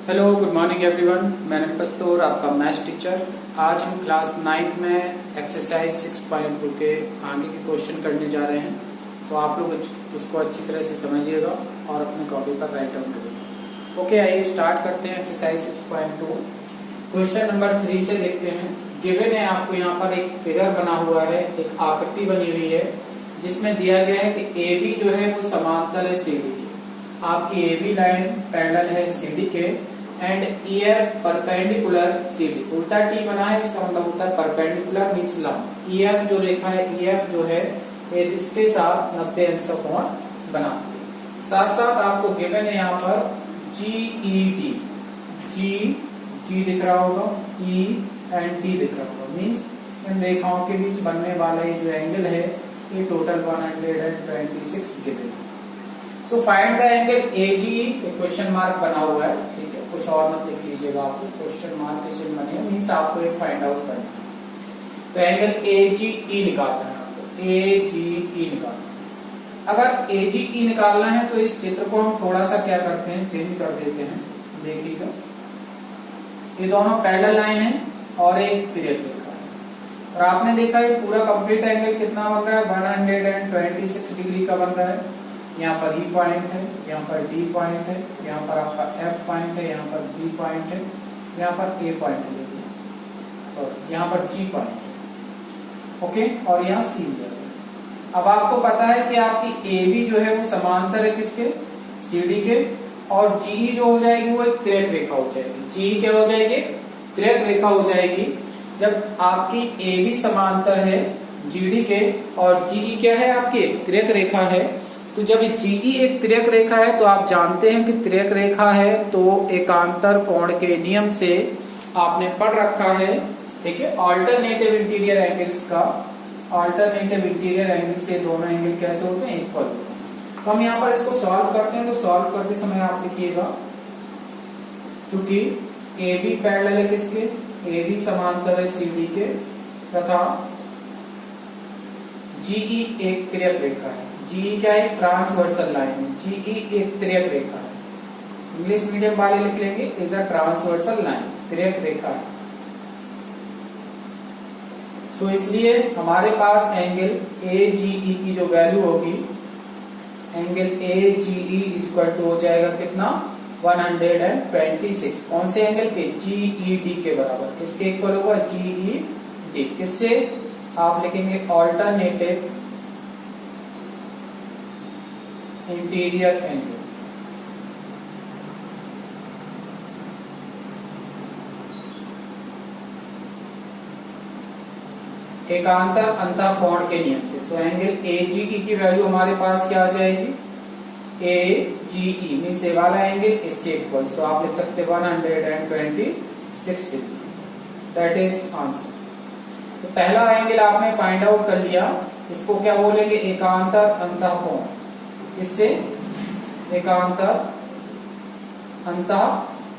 Hello, good morning everyone. मैं पस्तौर, आपका maths teacher. आज हम क्लास 9th में एक्सरसाइज 6.2 के आगे के क्वेश्चन करने जा रहे हैं, तो आप लोग उसको अच्छी तरह से समझिएगा और अपने कॉपी पर राइट डाउन करिएगा। ओके, आइए स्टार्ट करते हैं एक्सरसाइज 6.2। क्वेश्चन नंबर 3 से देखते हैं। गिवन है, आपको यहाँ पर एक फिगर बना हुआ है, एक आकृति बनी हुई है जिसमें दिया गया है कि ए बी जो है वो समांतर है सी डी के। आपकी ए बी लाइन पैरेलल है सी डी के and E F perpendicular C D. उल्टा टी बना है, इसका मतलब होता है परपेंडिकुलर मींस लंब। ई एफ जो रेखा है, ई एफ जो है ये इसके साथ 90 अंश का कोण बनाती है। साथ साथ आपको गिवन है यहाँ पर जी ई डी, जी दिख रहा होगा, ई एंड टी दिख रहा होगा, मीन्स इन रेखाओं के बीच बनने वाला ये जो एंगल है ये टोटल 126 गिवन है। So find the angle AG. Question mark बना हुआ है, ठीक है, कुछ और मत लिख लीजिएगा, आपको क्वेश्चन मार्क के चिन्ह बने मीन्स आपको ये फाइंड आउट करना है। तो एंगल एजीई निकालना है आपको, एजीई निकालना है। अगर एजीई निकालना है तो इस चित्र को हम थोड़ा सा क्या करते हैं, चेंज कर देते हैं। देखिएगा, ये दोनों पैरेलल लाइन है और एक तिर्यक रेखा है, और आपने देखा ये पूरा कंप्लीट एंगल कितना बन रहा है, 126 डिग्री का बन रहा है। यहाँ पर ई पॉइंट है, यहाँ पर डी पॉइंट है, यहाँ पर आपका एफ पॉइंट है, यहाँ पर बी पॉइंट है, यहाँ पर ए पॉइंट है, सॉरी यहाँ पर जी पॉइंट है। ओके, और यहाँ सी है। अब आपको पता है कि आपकी ए बी जो है वो समांतर है किसके, सी डी के, और जीई जो हो जाएगी वो एक तिर्यक रेखा हो जाएगी। जीई क्या हो जाएगी, तिर्यक रेखा हो जाएगी। जब आपकी ए बी समांतर है जीडी के और जीई क्या है आपकी एक तिर्यक रेखा है, तो जब जीई एक तिर्यक रेखा है तो आप जानते हैं कि तिर्यक रेखा है तो एकांतर कोण के नियम से आपने पढ़ रखा है, ठीक है, अल्टरनेटिव इंटीरियर एंगल्स का। अल्टरनेटिव इंटीरियर एंगल से दोनों एंगल कैसे होते हैं, इक्वल होते हैं। तो हम यहाँ पर इसको सॉल्व करते हैं, तो सॉल्व करते समय आप लिखिएगा, चूंकि ए बी पैरेलल है किसके, ए बी समांतर है सी डी के, तथा जीई एक तिर्यक रेखा है। जीई क्या है, ट्रांसवर्सल लाइन है। जीई एक तिर्यक रेखा है, इंग्लिश मीडियम वाले लिख लेंगे इज अ ट्रांसवर्सल लाइन, तिर्यक रेखा है। सो इसलिए हमारे पास एंगल ए जीई की जो वैल्यू होगी, angle A GE equal to हो जाएगा कितना, 126। कौन से एंगल के, जीईडी के बराबर। किसके इक्वल होगा, जीईडी। किससे आप लिखेंगे, ऑल्टरनेटिव इंटीरियर एंगल। एकांतर अंतः कोण के नियम से। सो एंगल एजीई की वैल्यू हमारे पास क्या आ जाएगी, एजीई मीन्स ए वाला एंगल इसके इक्वल। सो आप लिख सकते हैं 126 डिग्री। That is answer. तो पहला एंगल आपने फाइंड आउट कर लिया, इसको क्या बोलेंगे, एकांतर अंतः कोण। इससे एकांतर अंतः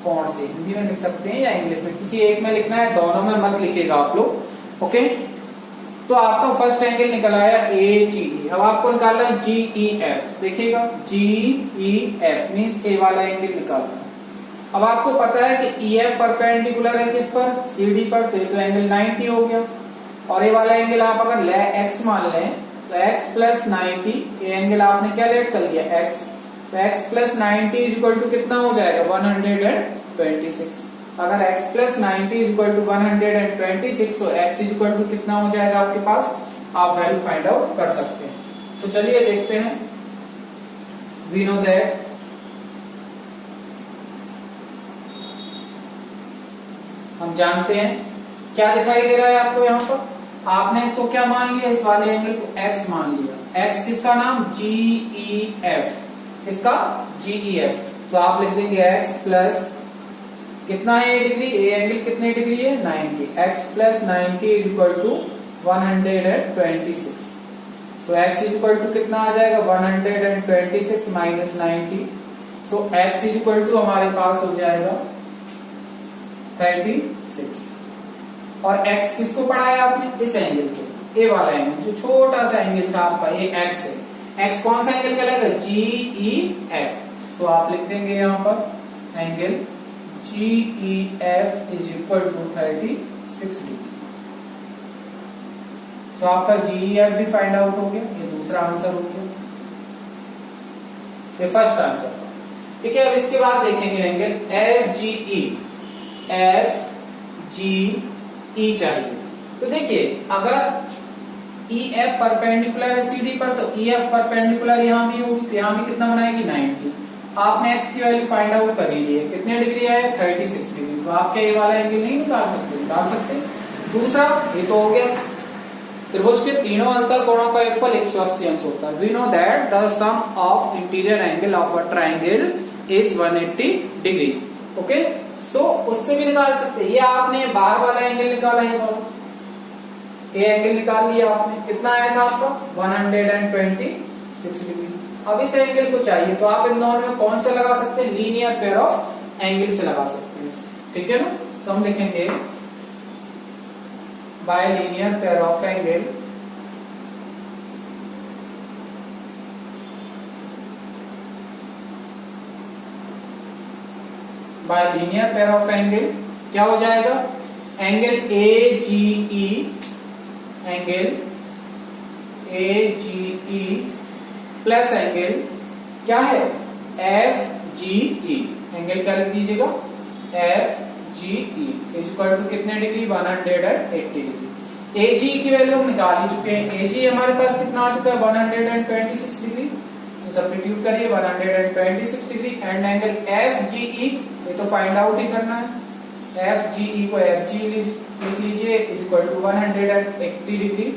कोण से हिंदी में लिख सकते हैं या इंग्लिश में, किसी एक में लिखना है, दोनों में मत लिखेगा आप लोग। ओके, तो आपका फर्स्ट एंगल निकल आया ए जी। अब आपको निकालना है जी ई एफ। देखिएगा, जी ई एफ मीन्स ए वाला एंगल निकालना है। अब आपको पता है कि ई एफ परपेंडिकुलर है किस पर, सी डी पर, तो ये तो एंगल 90 हो गया। और ये वाला एंगल आप अगर एक्स मान लें तो x प्लस 90, ये एंगल आपने क्या लेट कर लिया, x, तो x प्लस 90 इक्वल टू कितना हो जाएगा, 126। अगर x प्लस 90 इक्वल टू 126, तो x इक्वल टू कितना हो जाएगा आपके पास, आप वैल्यू फाइंड आउट कर सकते हैं। तो चलिए देखते हैं। वी नो दैट हम जानते हैं, क्या दिखाई दे रहा है आपको यहाँ पर, आपने इसको क्या मान लिया, इस वाले एंगल को x मान लिया। x किसका नाम, GEF, किसका, GEF। तो आप लिख देंगे x प्लस कितना है ये डिग्री, ये एंगल कितने डिग्री है, 90। x plus 90 is equal to 126। So x is equal to कितना आ जाएगा, 126 minus 90। So x is equal to हमारे पास हो जाएगा 36। और x किसको पढ़ाया आपने, इस एंगल को, ए वाला एंगल जो छोटा सा एंगल था आपका, ये x है। x कौन सा एंगल कहलाएगा, GEF। सो आप लिख देंगे यहाँ पर angle GEF is equal to 36 degree. So आपका GEF भी फाइंड आउट हो गया, ये दूसरा आंसर हो गया, ये फर्स्ट आंसर। ठीक है, अब इसके बाद देखेंगे एंगल FGE चाहिए। तो देखिए अगर EF परपेंडिकुलर है CD पर, तो EF परपेंडिकुलर यहाँ भी होगी, तो यहाँ भी कितना बनाएगी 90। आपने x की वैल्यू फाइंड आउट कर ही ली है, कितने डिग्री है 36 डिग्री। तो आप क्या ये वाला एंगल नहीं निकाल सकते? निकाल सकते। दूसरा ये तो हो गया त्रिभुज के तीनों अंतर कोणों का योगफल 180 अंश होता है। We know that the sum of interior angle of a triangle is 180 degree. Okay, so उससे भी निकाल सकते हैं। ये आपने बाहर वाला एंगल निकाला है, ये एंगल निकाल लिया आपने, कितना आया था आपका 126 डिग्री। अब इस एंगल को चाहिए, तो आप इन दोनों में कौन सा लगा सकते हैं? लीनियर पेयर ऑफ एंगल से लगा सकते हैं, ठीक है ना। तो हम लिखेंगे bye linear pair of angle by linear pair of angle क्या हो जाएगा? Angle AGE, angle AGE plus angle क्या है FGE। एंगल क्या लिख दीजिएगा? FGE इज इक्वल टू कितने डिग्री 180 डिग्री। AGE की वैल्यू हम निकाल ही चुके हैं। AGE हमारे पास कितना आ चुका है 126 डिग्री। सो सब्स्टिट्यूट करिए 126 डिग्री एंड एंगल FGE ये तो फाइंड आउट ही करना है। FGE को FGE लिख लीजिए is equal to 180 degree.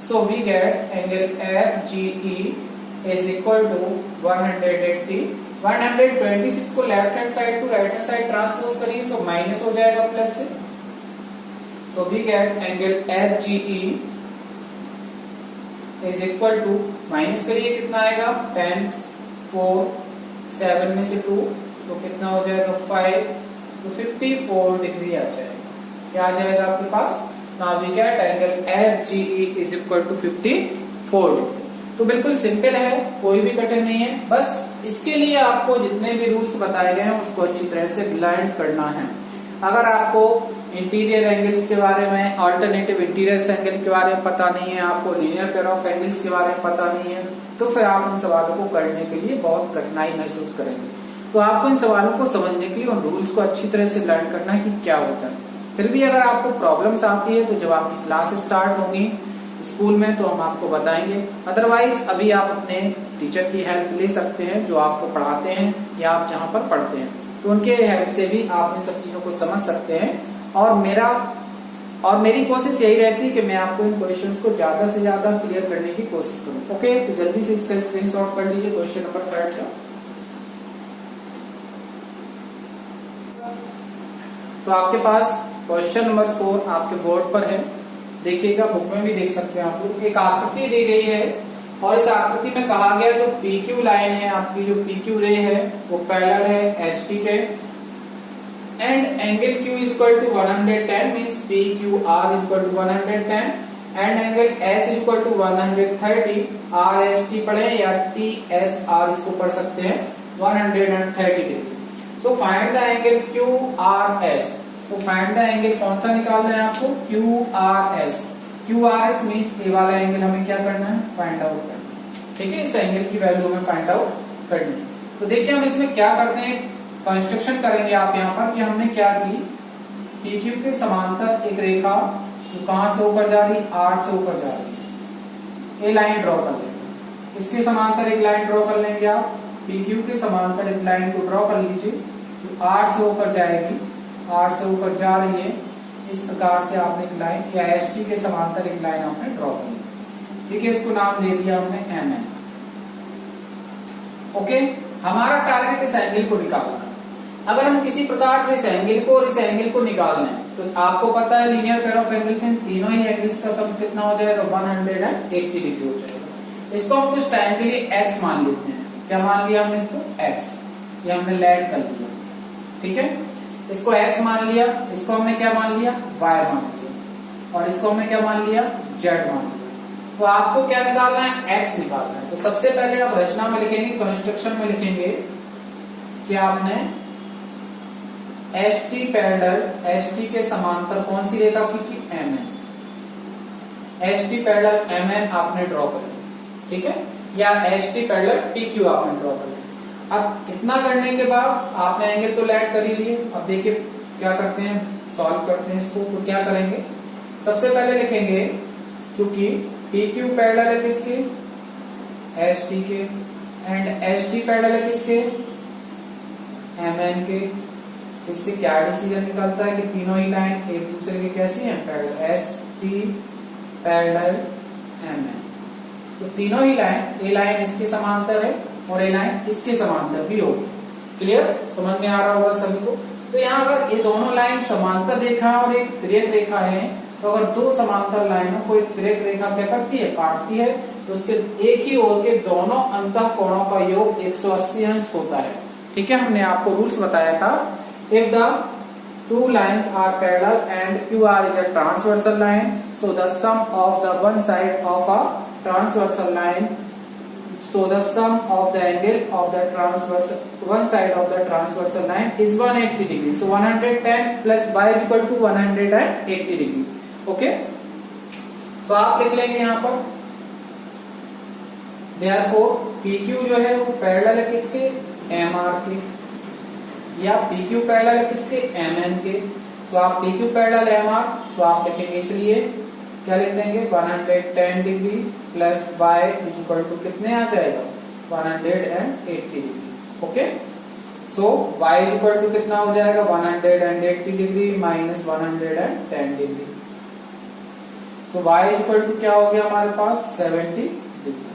So we get angle FGE is equal to 180। 126 को left hand side to right hand side transpose करिए, सो माइनस हो जाएगा प्लस से। So we get angle FGE is equal to, minus करिए कितना आएगा 10, 4, 7 में से 2 तो कितना हो जाएगा 5, तो 54 डिग्री आ जाएगा। क्या आ जाएगा आपके पास? Now we get angle FGE is equal to 54 degree. तो बिल्कुल सिंपल है, कोई भी कठिन नहीं है। बस इसके लिए आपको जितने भी रूल्स बताए गए हैं उसको अच्छी तरह से लर्न करना है। अगर आपको इंटीरियर एंगल्स के बारे में, अल्टरनेटिव इंटीरियर एंगल के बारे में पता नहीं है, आपको लीनियर पेयर ऑफ एंगल्स के बारे में पता नहीं है, तो फिर आप इन सवालों को करने के लिए बहुत कठिनाई महसूस करेंगे। तो आपको इन सवालों को समझने के लिए उन रूल्स को अच्छी तरह से लर्न करना है कि क्या होता है। फिर भी अगर आपको प्रॉब्लम्स आती है तो जब आपकी क्लास स्टार्ट होंगी स्कूल में तो हम आपको बताएंगे। अदरवाइज अभी आप अपने टीचर की हेल्प ले सकते हैं जो आपको पढ़ाते हैं या आप जहाँ पर पढ़ते हैं, तो उनके हेल्प से भी आप इन सब चीजों को समझ सकते हैं। और मेरी कोशिश यही रहती है कि मैं आपको इन क्वेश्चंस को ज्यादा से ज्यादा क्लियर करने की कोशिश करूं। ओके, तो जल्दी से इसका स्क्रीनशॉट कर लीजिए क्वेश्चन नंबर 3 का। तो आपके पास क्वेश्चन नंबर 4 आपके बोर्ड पर है, देखिएगा, बुक में भी देख सकते हैं आप लोग। एक आकृति दी गई है और इस आकृति में कहा गया जो PQ लाइन है, आपकी जो PQ रे है वो पैरेलल है ST के, and angle Q is equal to 110 means PQR is equal to 110 and angle S is equal to 130। RST पढ़े या TSR इसको पढ़ सकते हैं 130 degree. So find the angle QRS। So find the angle कौन सा निकालना है आपको? QRS। QRS मींस ये वाला एंगल हमें क्या करना है? फाइंड आउट करना है। ठीक है, इस एंगल की वैल्यू हमें फाइंड आउट करनी है। तो देखिए हम इसमें क्या करते हैं, कंस्ट्रक्शन करेंगे आप यहाँ पर कि हमने क्या की, PQ के समांतर एक रेखा जो कहां से ऊपर जा रही, R से ऊपर जा रही है, ये लाइन ड्रॉ कर लेंगे। इसके समांतर एक लाइन ड्रॉ कर लेंगे आप, PQ के समांतर एक लाइन को ड्रॉ कर लीजिए जो R से ऊपर जाएगी, R से ऊपर जा रही है। इस प्रकार से आपने एक लाइन या ST के समांतर एक लाइन आपने ड्रॉ कर ली। ठीक है, इसको नाम दे दिया हमने MM। ओके, हमारा टारगेट इस एंगल को निकालना। अगर हम किसी प्रकार से इस एंगल को और इस एंगल को निकालना है तो आपको पता है linear pair of angles in तीनों ही एंगल्स का सम कितना हो जाएगा 180 डिग्री हो जाएगा। इसको हम कुछ टाइम के लिए x मान लेते हैं। क्या मान लिया हमने इसको? x। ये हमने लैड कर लिया। ठीक है, इसको x मान लिया, इसको हमने क्या मान लिया? y मान लिया, और इसको हमने क्या मान लिया? z मान लिया। तो आपको क्या निकालना है? x निकालना है। तो सबसे पहले आप रचना में लिखेंगे, कंस्ट्रक्शन में लिखेंगे कि आपने S T parallel, S T के समांतर कौन सी रेखा खींची, M N. S T parallel M N आपने ड्रॉ कर लिया, ठीक है, या S T parallel P Q आपने ड्रॉ कर लिया। अब इतना करने के बाद आपने एंगल तो लैट कर ही लिए। अब देखिए क्या करते हैं, सॉल्व करते हैं इसको। तो क्या करेंगे, सबसे पहले लिखेंगे चूंकि पी क्यू पैरेलल है किसके, एस टी के, एंड एस टी पैरेलल है किसके, एम एन के। तो इससे क्या डिसीजन निकलता है कि तीनों ही लाइन एक दूसरे की कैसी हैं, parallel, S T parallel M N. तो तीनों ही लाइन, ए लाइन इसके समांतर है और ए लाइन इसके समांतर भी होगी। क्लियर, समझ में आ रहा होगा सभी को। तो यहाँ अगर ये दोनों लाइन समांतर रेखा और एक तिर्यक रेखा है, तो अगर दो समांतर लाइनों को एक तिर्यक रेखा क्या करती है, काटती है, तो उसके एक ही ओर के दोनों अंतः कोणों का योग 180 अंश होता है। ठीक है, हमने आपको रूल्स बताया था। If the two lines are parallel and QR is a transversal line, so the sum of the one side of a transversal line, so the sum of the angle of the transversal one side of the transversal line is 180 degree. So 110 plus y is equal to 180 degree. Okay, so आप लिख लेंगे यहाँ पर therefore PQ जो है वो parallel है किसके, MR के, या PQ पैरेलल है किसके, MN के। सो आप PQ पैरेलल MR, सो आप लिखेंगे इसलिए क्या लिख देंगे, 110 degree plus y is equal to कितने आ जाएगा, 180 degree. Okay, so y is equal to कितना हो जाएगा, 180 degree minus 110 degree. So y is equal to क्या हो गया हमारे पास, 70 डिग्री।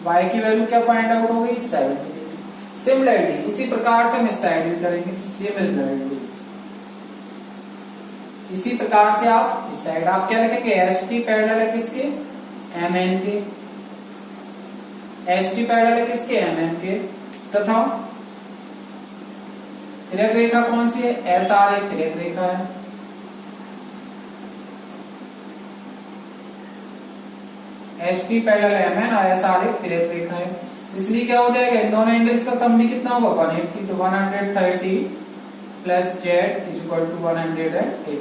y की वैल्यू क्या फाइंड आउट हो गई, 70 डिग्री। सिमिलरली इसी प्रकार से हम इस साइड भी करेंगे, सिमिलरली इसी प्रकार से आप इस साइड आप क्या लिखेंगे, एस टी पैरेलल है किसके, एम एन के, एस टी पैरेलल है किसके, एम एन के, तथा तिर्यक रेखा कौन सी है, एस आर एक तिर्यक रेखा है। S T parallel M N और एस आर एक तिर्यक रेखा है, इसलिए क्या हो जाएगा, इन दोनों एंगल्स का सम भी कितना होगा, 180। तो 130 plus Z is equal to 180।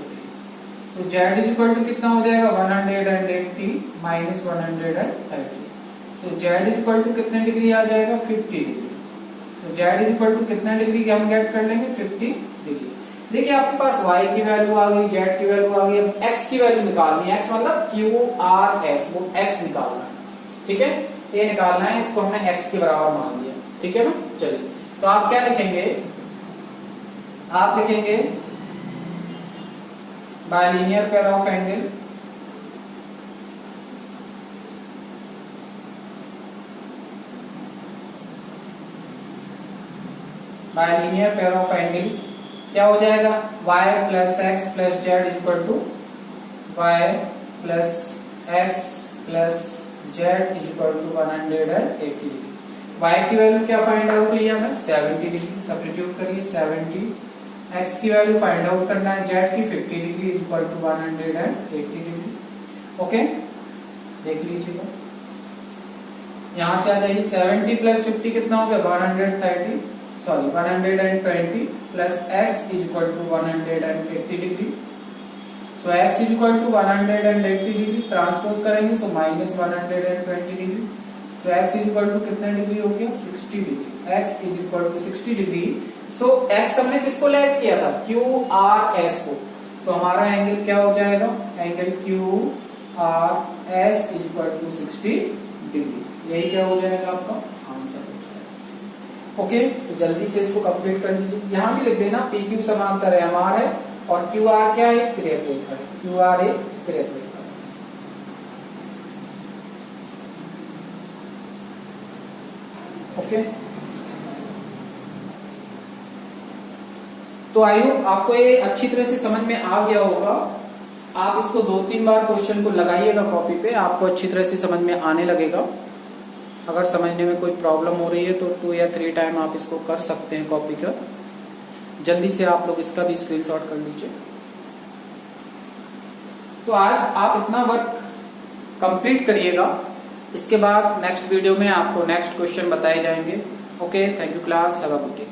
So Z is equal to कितना हो जाएगा, 180 minus 130। So Z is equal to कितने डिग्री आ जाएगा, 50 degree. So Z is equal to कितने डिग्री हम गेट कर लेंगे, 50 डिग्री। देखिए आपके पास y की वैल्यू आ गई, z की वैल्यू आ गई, अब x की वैल्यू निकालनी है। x मतलब QRS, वो x निकालना है। ठीक है, ये निकालना है, इसको हमने x के बराबर मान लिया। ठीक है ना, चलिए तो आप क्या लिखेंगे, आप लिखेंगे bilinear pair of angle bilinear pair of angles क्या हो जाएगा, y plus X plus Z is equal to y plus X plus Z is equal to 180 degree. y की वैल्यू क्या फाइंड आउट की हमने, 70 डिग्री। सब्स्टिट्यूट करिए 70, x की value find out करना है z की, 50 degree is equal to 180 degree. Okay, देख लीजिएगा, यहां से आ जाइए 70 प्लस 50 कितना हो गया, 120 plus x is equal to 180 degree. So x is equal to 180 degree, transpose करेंगे so minus 120 degree. So x is equal to कितने डिग्री हो गया, 60 degree. x is equal to 60 degree. So x हमने किसको lag किया था, QRS को। सो हमारा एंगल क्या हो जाएगा, angle QRS is equal to 60 degree. यही क्या हो जाएगा आपका आंसर हो जाएगा। ओके, तो जल्दी से इसको कंप्लीट कर लीजिए। यहां भी लिख देना PQ समांतर MR है और QR क्या है, तिर्यक रेखा है। QR एक तिर्यक रेखा है। ओके, तो आई होप आपको ये अच्छी तरह से समझ में आ गया होगा। आप इसको 2-3 बार क्वेश्चन को लगाइएगा कॉपी पे, आपको अच्छी तरह से समझ में आने लगेगा। अगर समझने में कोई प्रॉब्लम हो रही है तो 2 या 3 टाइम आप इसको कर सकते हैं कॉपी कर। जल्दी से आप लोग इसका भी स्क्रीनशॉट कर लीजिए। तो आज आप इतना वर्क कंप्लीट करिएगा, इसके बाद नेक्स्ट वीडियो में आपको नेक्स्ट क्वेश्चन बताए जाएंगे। Okay, thank you class, have a good day.